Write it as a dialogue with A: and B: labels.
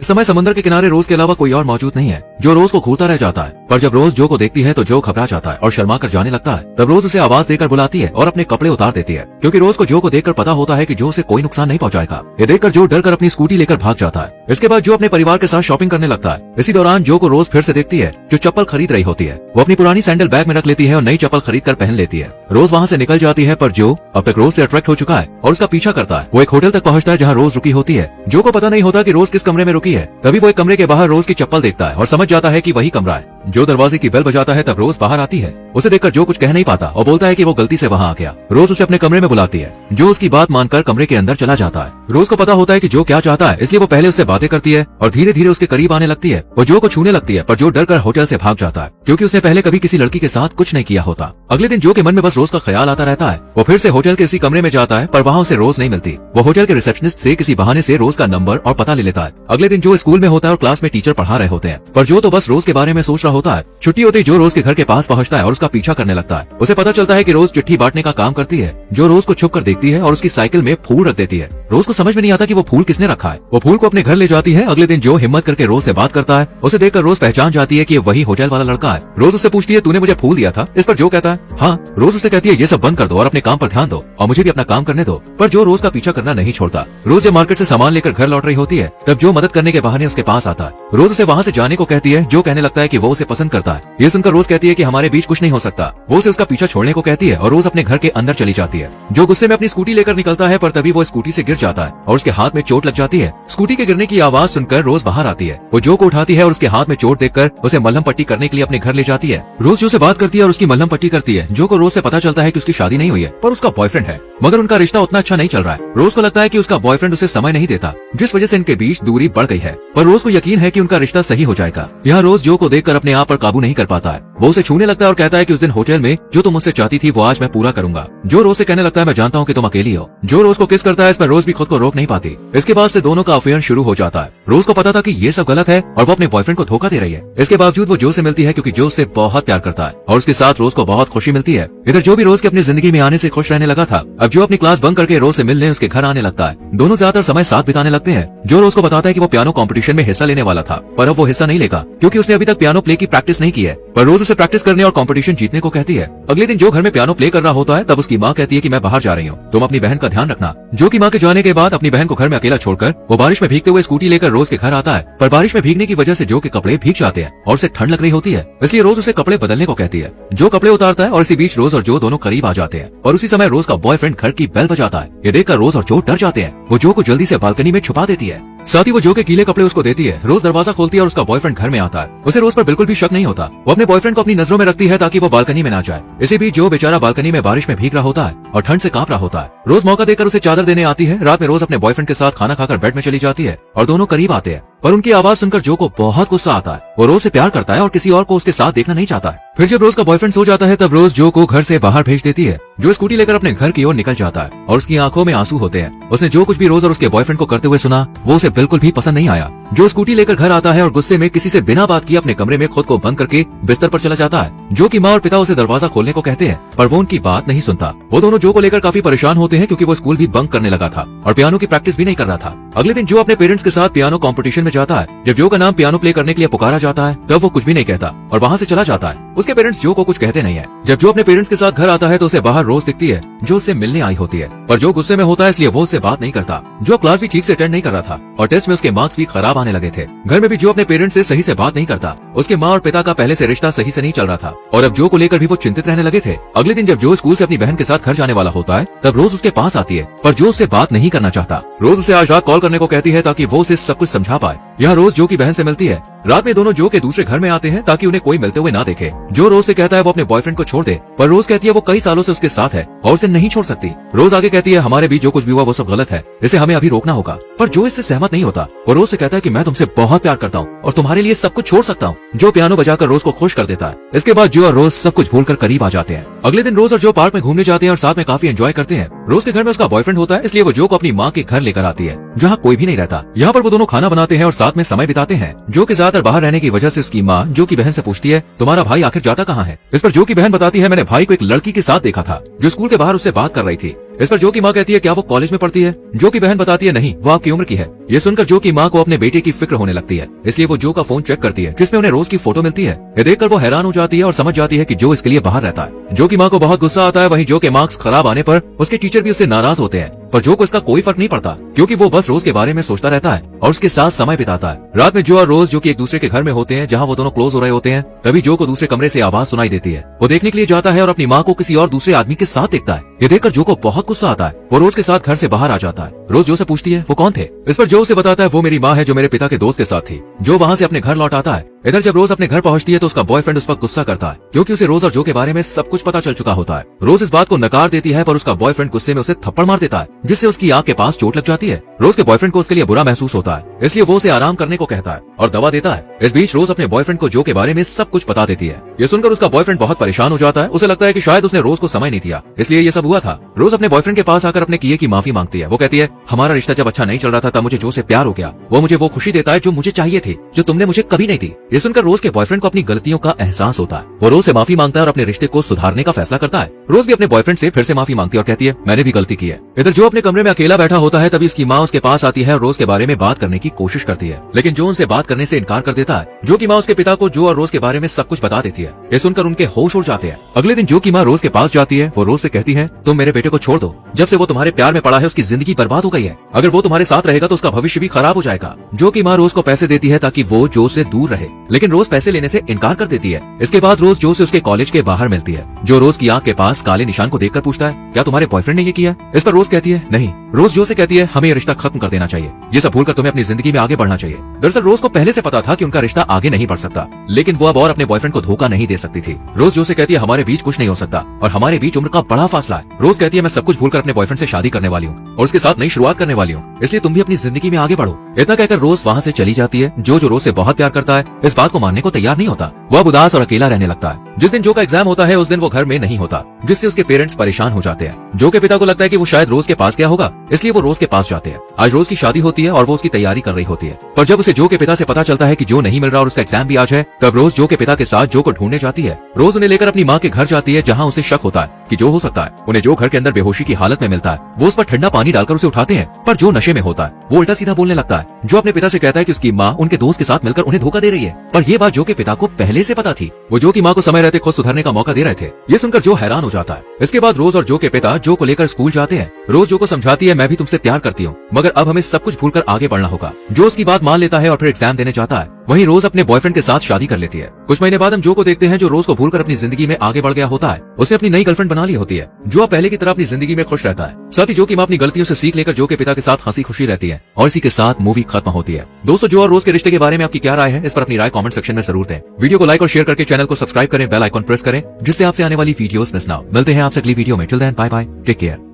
A: इस समय समुद्र के किनारे रोज के अलावा कोई और मौजूद नहीं है, जो रोज को घूरता रह जाता है। पर जब रोज जो को देखती है तो जो घबरा जाता है और शर्मा कर जाने लगता है। तब रोज उसे आवाज देकर बुलाती है और अपने कपड़े उतार देती है, क्योंकि रोज को जो को देखकर पता होता है कि जो उसे कोई नुकसान नहीं पहुंचाएगा। ये देखकर जो डर कर अपनी स्कूटी लेकर भाग जाता है। इसके बाद जो अपने परिवार के साथ शॉपिंग करने लगता है। इसी दौरान जो को रोज फिर से देखती है, जो चप्पल खरीद रही होती है। वो अपनी पुरानी सैंडल बैग में रख लेती है और नई चप्पल खरीद कर पहन लेती है। रोज वहाँ से निकल जाती है, पर जो अब तक रोज से अट्रैक्ट हो चुका है और उसका पीछा करता है। वो एक होटल तक पहुँचता है जहाँ रोज रुकी होती है। जो को पता नहीं होता कि रोज किस कमरे में रुकी है। तभी वो एक कमरे के बाहर रोज की चप्पल देखता है और समझ जाता है कि वही कमरा है। जो दरवाजे की बेल बजाता है, तब रोज बाहर आती है। उसे देखकर जो कुछ कह नहीं पाता और बोलता है कि वो गलती से वहाँ आ गया। रोज उसे अपने कमरे में बुलाती है। जो उसकी बात मानकर कमरे के अंदर चला जाता है। रोज को पता होता है कि जो क्या चाहता है, इसलिए वो पहले उससे बातें करती है और धीरे धीरे उसके करीब आने लगती है। वो जो को छूने लगती है, पर जो डर कर होटल से भाग जाता है, क्योंकि उसने पहले कभी किसी लड़की के साथ कुछ नहीं किया होता। अगले दिन जो के मन में बस रोज का ख्याल आता रहता है। वो फिर से होटल के उसी कमरे में जाता है, पर वहाँ उसे रोज नहीं मिलती। वो होटल के रिसेप्शनिस्ट से किसी बहाने से रोज का नंबर और पता ले लेता है। अगले दिन जो स्कूल में होता है और क्लास में टीचर पढ़ा रहे होते हैं, पर जो तो बस रोज के बारे में सोच रहा होता है। छुट्टी होती जो रोज के घर के पास पहुंचता है और उसका पीछा करने लगता है। उसे पता चलता है कि रोज चिट्ठी बांटने का काम करती है। जो रोज को छुप कर देखती है और उसकी साइकिल में फूल रख देती है। रोज को समझ में नहीं आता कि वो फूल किसने रखा है। वो फूल को अपने घर ले जाती है। अगले दिन जो हिम्मत करके रोज से बात करता है। उसे देखकर रोज पहचान जाती है कि ये वही होटल वाला लड़का है। रोज उससे पूछती है, तूने मुझे फूल दिया था? इस पर जो कहता है, हाँ। रोज उसे कहती है, ये सब बंद कर दो और अपने काम पर ध्यान दो और मुझे भी अपना काम करने दो। पर जो रोज का पीछा करना नहीं छोड़ता। रोज जब मार्केट से सामान लेकर घर लौट रही होती है, तब जो मदद करने के बहाने उसके पास आता है। रोज उसे वहाँ से जाने को कहती है। जो कहने लगता है कि वो उसे पसंद करता है। ये सुनकर रोज कहती है कि हमारे बीच कुछ नहीं हो सकता। वो उसे उसका पीछा छोड़ने को कहती है और रोज अपने घर के अंदर चली जाती है। जो गुस्से में अपनी स्कूटी लेकर निकलता है, पर तभी वो स्कूटी से गिर जाता है और उसके हाथ में चोट लग जाती है। स्कूटी के गिरने की आवाज सुनकर रोज बाहर आती है। वो जो को उठाती है और उसके हाथ में चोट देखकर उसे मलहम पट्टी करने के लिए अपने घर ले जाती है। रोज जो से बात करती है और उसकी मलहम पट्टी करती है। जो को रोज से पता चलता है कि उसकी शादी नहीं हुई है, पर उसका बॉयफ्रेंड है, मगर उनका रिश्ता उतना अच्छा नहीं चल रहा है। रोज को लगता है कि उसका बॉयफ्रेंड उसे समय नहीं देता, जिस वजह से इनके बीच दूरी बढ़ गई है। पर रोज को यकीन है कि उनका रिश्ता सही हो जाएगा। यहाँ रोज जो को देखकर अपने आप पर काबू नहीं कर पाता है। वो उसे छूने लगता है और कहता है कि उस दिन होटल में जो तुम मुझसे चाहती थी वो आज मैं पूरा करूंगा। जो रोज से कहने लगता है, मैं जानता हूँ कि तुम अकेली हो। जो रोज को किस करता है, इस पर रोज भी खुद को रोक नहीं पाती। इसके बाद से दोनों का अफेयर शुरू हो जाता है। रोज को पता था कि ये सब गलत है और वो अपने बॉयफ्रेंड को धोखा दे रही है। इसके बावजूद वो जो से मिलती है, क्योंकि जो उससे बहुत प्यार करता है और उसके साथ रोज को बहुत खुशी मिलती है। इधर जो भी रोज की अपनी जिंदगी में आने से खुश रहने लगा था, अब जो अपनी क्लास बंक करके रोज से मिलने उसके घर आने लगता है। दोनों ज्यादातर समय साथ बिताने लगते हैं। जो रोज को बताता है कि वो पियानो कंपटीशन में हिस्सा लेने वाला था, पर अब वो हिस्सा नहीं लेगा, क्योंकि उसने अभी तक पियानो प्ले की प्रैक्टिस नहीं की है। पर रोज उसे प्रैक्टिस करने और कंपटीशन जीतने को कहती है। अगले दिन जो घर में पियानो प्ले कर रहा होता है, तब उसकी माँ कहती है कि मैं बाहर जा रही हूँ, तुम अपनी बहन का ध्यान रखना। जो की माँ के जाने के बाद अपनी बहन को घर में अकेला छोड़कर वो बारिश में भीगते हुए स्कूटी लेकर रोज के घर आता है। पर बारिश में भीगने की वजह से जो के कपड़े भीग जाते हैं और उसे ठंड लग रही होती है, इसलिए रोज उसे कपड़े बदलने को कहती है। जो कपड़े उतारता है और इसी बीच रोज और जो दोनों करीब आ जाते हैं। और उसी समय रोज का बॉयफ्रेंड घर की बेल बजाता है। ये देखकर रोज और जो डर जाते हैं। वो जो को जल्दी से बालकनी में छुपा देती है। साथ ही वो जो के गीले कपड़े उसको देती है। रोज दरवाजा खोलती है और उसका बॉयफ्रेंड घर में आता है। उसे रोज पर बिल्कुल भी शक नहीं होता। वो अपने बॉयफ्रेंड को अपनी नजरों में रखती है ताकि वो बालकनी में ना जाए। इसी बीच जो बेचारा बालकनी में बारिश में भीग रहा होता है और ठंड से कांप रहा होता है। रोज मौका देकर उसे चादर देने आती है। रात में रोज अपने बॉयफ्रेंड के साथ खाना खाकर बेड में चली जाती है और दोनों करीब आते हैं। पर उनकी आवाज सुनकर जो को बहुत गुस्सा आता है। वो रोज से प्यार करता है और किसी और को उसके साथ देखना नहीं चाहता है। फिर जब रोज का बॉयफ्रेंड सो जाता है, तब रोज जो को घर से बाहर भेज देती है। जो स्कूटी लेकर अपने घर की ओर निकल जाता है और उसकी आंखों में आंसू होते हैं। उसने जो कुछ भी रोज और उसके बॉयफ्रेंड को करते हुए सुना, वो उसे बिल्कुल भी पसंद नहीं आया। जो स्कूटी लेकर घर आता है और गुस्से में किसी से बिना बात किए अपने कमरे में खुद को बंद करके बिस्तर पर चला जाता है। जो की माँ और पिता उसे दरवाजा खोलने को कहते हैं, पर वो उनकी बात नहीं सुनता। वो दोनों जो को लेकर काफी परेशान होते हैं, क्योंकि वो स्कूल भी बंक करने लगा था और पियानो की प्रैक्टिस भी नहीं कर रहा था। अगले दिन जो अपने पेरेंट्स के साथ पियानो कंपटीशन में जाता है। जब जो का नाम पियानो प्ले करने के लिए पुकारा जाता है, तब वो कुछ भी नहीं कहता और वहाँ से चला जाता है। उसके पेरेंट्स जो को कुछ कहते नहीं है। जब जो अपने पेरेंट्स के साथ घर आता है, तो उसे बाहर रोज दिखती है, जो उससे मिलने आई होती है। पर जो गुस्से में होता है, इसलिए वो उससे बात नहीं करता। जो क्लास भी ठीक से अटेंड नहीं कर रहा था और टेस्ट में उसके मार्क्स भी खराब आने लगे थे। घर में भी जो अपने पेरेंट्स से सही से बात नहीं करता। उसके माँ और पिता का पहले से रिश्ता सही से नहीं चल रहा था और अब जो को लेकर भी वो चिंतित रहने लगे थे। अगले दिन जब जो स्कूल से अपनी बहन के साथ घर जाने वाला होता है, तब रोज उसके पास आती है, पर जो उससे बात नहीं करना चाहता। रोज उसे आज रात कॉल करने को कहती है ताकि वो उसे सब कुछ समझा पाए। यहाँ रोज जो की बहन से मिलती है। रात में दोनों जो के दूसरे घर में आते हैं ताकि उन्हें कोई मिलते हुए ना देखे। जो रोज से कहता है वो अपने बॉयफ्रेंड को छोड़ दे, पर रोज कहती है वो कई सालों से उसके साथ है और उसे नहीं छोड़ सकती। रोज आगे कहती है, हमारे बीच जो कुछ भी हुआ वो सब गलत है, इसे हमें अभी रोकना होगा। पर जो इससे सहमत नहीं होता। वो रोज से कहता है कि मैं तुमसे बहुत प्यार करता हूँ और तुम्हारे लिए सब कुछ छोड़ सकता हूँ। जो पियानो बजाकर रोज को खुश कर देता है। इसके बाद जो और रोज सब कुछ भूलकर करीब आ जाते हैं। अगले दिन रोज और जो पार्क में घूमने जाते हैं और साथ में काफी एंजॉय करते हैं। रोज के घर में उसका बॉयफ्रेंड होता है, इसलिए वो जो को अपनी माँ के घर लेकर आती है, जहाँ कोई भी नहीं रहता। यहाँ पर वो दोनों खाना बनाते हैं और साथ में समय बिताते हैं। जो के ज्यादातर बाहर रहने की वजह से उसकी माँ जो की बहन से पूछती है, तुम्हारा भाई आखिर जाता कहाँ है? इस पर जो की बहन बताती है, मैंने भाई को एक लड़की के साथ देखा था जो स्कूल के बाहर उससे बात कर रही थी। इस पर जो की माँ कहती है क्या वो कॉलेज में पढ़ती है? जो की बहन बताती है नहीं, वो आपकी उम्र की है। ये सुनकर जो की माँ को अपने बेटे की फिक्र होने लगती है, इसलिए वो जो का फोन चेक करती है जिसमें उन्हें रोज की फोटो मिलती है। ये देखकर वो हैरान हो जाती है और समझ जाती है कि जो इसके लिए बाहर रहता है। जो की माँ को बहुत गुस्सा आता है। वहीं जो के मार्क्स खराब आने पर उसके टीचर भी उससे नाराज होते हैं, पर जो को इसका कोई फर्क नहीं पड़ता क्योंकि वो बस रोज के बारे में सोचता रहता है और उसके साथ समय बिताता है। रात में जो और रोज जो कि एक दूसरे के घर में होते हैं जहां वो दोनों क्लोज हो रहे होते हैं, तभी जो को दूसरे कमरे से आवाज सुनाई देती है। वो देखने के लिए जाता है और अपनी माँ को किसी और दूसरे आदमी के साथ देखता है। ये देखकर जो को बहुत गुस्सा आता है। वो रोज के साथ घर से बाहर आ जाता है। रोज जो से पूछती है वो कौन थे? इस पर जो उसे बताता है वो मेरी माँ है जो मेरे पिता के दोस्त के साथ थी। जो वहाँ से अपने घर लौट आता है। इधर जब रोज अपने घर पहुंचती है तो उसका बॉयफ्रेंड उस पर गुस्सा करता है क्योंकि उसे रोज और जो के बारे में सब कुछ पता चल चुका होता है। रोज इस बात को नकार देती है पर उसका बॉयफ्रेंड गुस्से में उसे थप्पड़ मार देता है जिससे उसकी आंख के पास चोट लग जाती है। रोज के बॉयफ्रेंड को उसके लिए बुरा महसूस होता है, इसलिए वो उसे आराम करने को कहता है और दवा देता है। इस बीच रोज अपने बॉयफ्रेंड को जो के बारे में सब कुछ बता देती है। ये सुनकर उसका बॉयफ्रेंड बहुत परेशान हो जाता है। उसे लगता है कि शायद उसने रोज को समय नहीं दिया, इसलिए ये सब हुआ था। रोज अपने बॉयफ्रेंड के पास आकर अपने किए की माफी मांगती है। वो कहती है हमारा रिश्ता जब अच्छा नहीं चल रहा था तब मुझे जो से प्यार हो गया। वो मुझे वो खुशी देता है जो मुझे चाहिए थी, जो तुमने मुझे कभी नहीं दी। ये सुनकर रोज के बॉयफ्रेंड को अपनी गलतियों का एहसास होता है। वो रोज से माफी मांगता है और अपने रिश्ते को सुधारने का फैसला करता है। रोज भी अपने बॉयफ्रेंड से फिर से माफी मांगती है और कहती है मैंने भी गलती की है। इधर जो अपने कमरे में अकेला बैठा होता है तभी उसकी माँ उसके पास आती है और रोज के बारे में बात करने की कोशिश करती है, लेकिन जो उनसे बात करने से इनकार कर देता है। जो की माँ उसके पिता को जो और रोज के बारे में सब कुछ बता देती है। ये सुनकर उनके होश उड़ जाते हैं। अगले दिन जो की माँ रोज के पास जाती है। वो रोज से कहती है तुम मेरे बेटे को छोड़ दो, जब से वो तुम्हारे प्यार में पड़ा है उसकी जिंदगी बर्बाद हो गई है। अगर वो तुम्हारे साथ रहेगा तो उसका भविष्य भी खराब हो जाएगा। जो की माँ रोज को पैसे देती है ताकि वो जो से दूर रहे, लेकिन रोज पैसे लेने से इनकार कर देती है। इसके बाद रोज जो से उसके कॉलेज के बाहर मिलती है। जो रोज की आंख के पास काले निशान को देखकर पूछता है क्या तुम्हारे बॉयफ्रेंड ने ये किया? इस पर रोज कहती है नहीं। रोज जो से कहती है हमें ये रिश्ता खत्म कर देना चाहिए, ये सब भूलकर तुम्हें अपनी जिंदगी में आगे बढ़ना चाहिए। दरअसल रोज को पहले से पता था कि उनका रिश्ता आगे नहीं बढ़ सकता, लेकिन वो अब और अपने बॉयफ्रेंड को धोखा नहीं दे सकती थी। रोज जो से कहती है हमारे बीच कुछ नहीं हो सकता और हमारे बीच उम्र का बड़ा फासला है। रोज कहती है मैं सब कुछ भूलकर अपने बॉयफ्रेंड से शादी करने वाली हूँ और उसके साथ नई शुरुआत करने वाली हूँ, इसलिए तुम भी अपनी जिंदगी में आगे बढ़ो। इतना कहकर रोज वहाँ से चली जाती है। जो रोज से बहुत प्यार करता है इस बात को मानने को तैयार नहीं होता। वो अब उदास और अकेला रहने लगता है। जिस दिन जो का एग्जाम होता है उस दिन वो घर में नहीं होता, जिससे उसके पेरेंट्स परेशान हो जाते हैं। जो के पिता को लगता है कि वो शायद रोज के पास गया होगा, इसलिए वो रोज के पास जाते हैं। आज रोज की शादी होती है और वो उसकी तैयारी कर रही होती है, पर जब उसे जो के पिता से पता चलता है कि जो नहीं मिल रहा और उसका एग्जाम भी आज है, तब रोज जो के पिता के साथ जो को ढूंढने जाती है। रोज उन्हें लेकर अपनी माँ के घर जाती है जहाँ उसे शक होता है कि जो हो सकता है उन्हें जो घर के अंदर बेहोशी की हालत में मिलता है। वो उस पर ठंडा पानी डालकर उसे उठाते हैं, पर जो नशे में होता है वो उल्टा सीधा बोलने लगता है। जो अपने पिता से कहता है कि उसकी माँ उनके दोस्त के साथ मिलकर उन्हें धोखा दे रही है, पर ये बात जो के पिता को पहले से पता थी। वो जो की माँ को समय रहते खुद सुधरने का मौका दे रहे थे। ये सुनकर जो हैरान हो जाता है। इसके बाद रोज और जो के पिता जो को लेकर स्कूल जाते हैं। रोज जो को समझाती है मैं भी तुमसे प्यार करती हूँ, मगर अब हमें सब कुछ भूलकर आगे बढ़ना होगा। जो उसकी बात मान लेता है और फिर एग्जाम देने जाता है। वहीं रोज अपने बॉयफ्रेंड के साथ शादी कर लेती है। कुछ महीने बाद हम जो को देखते हैं जो रोज को भूलकर अपनी जिंदगी में आगे बढ़ गया होता है। उसने अपनी नई गर्लफ्रेंड बना ली होती है। जो पहले की तरह अपनी जिंदगी में खुश रहता है। साथ ही जो की माँ अपनी गलतियों से सीख लेकर जो के पिता के साथ हंसी खुशी रहती है और इसी के साथ मूवी खत्म होती है। दोस्तों जो और रोज के रिश्ते के बारे में आपकी क्या राय है, इस पर अपनी राय कमेंट सेक्शन में जरूर दें। वीडियो को लाइक और शेयर करके चैनल को सब्सक्राइब करें, बेल आइकॉन प्रेस करें जिससे आपसे आने वाली वीडियोस मिस ना हो। मिलते हैं आपसे अगली वीडियो में। Till then bye bye, take care.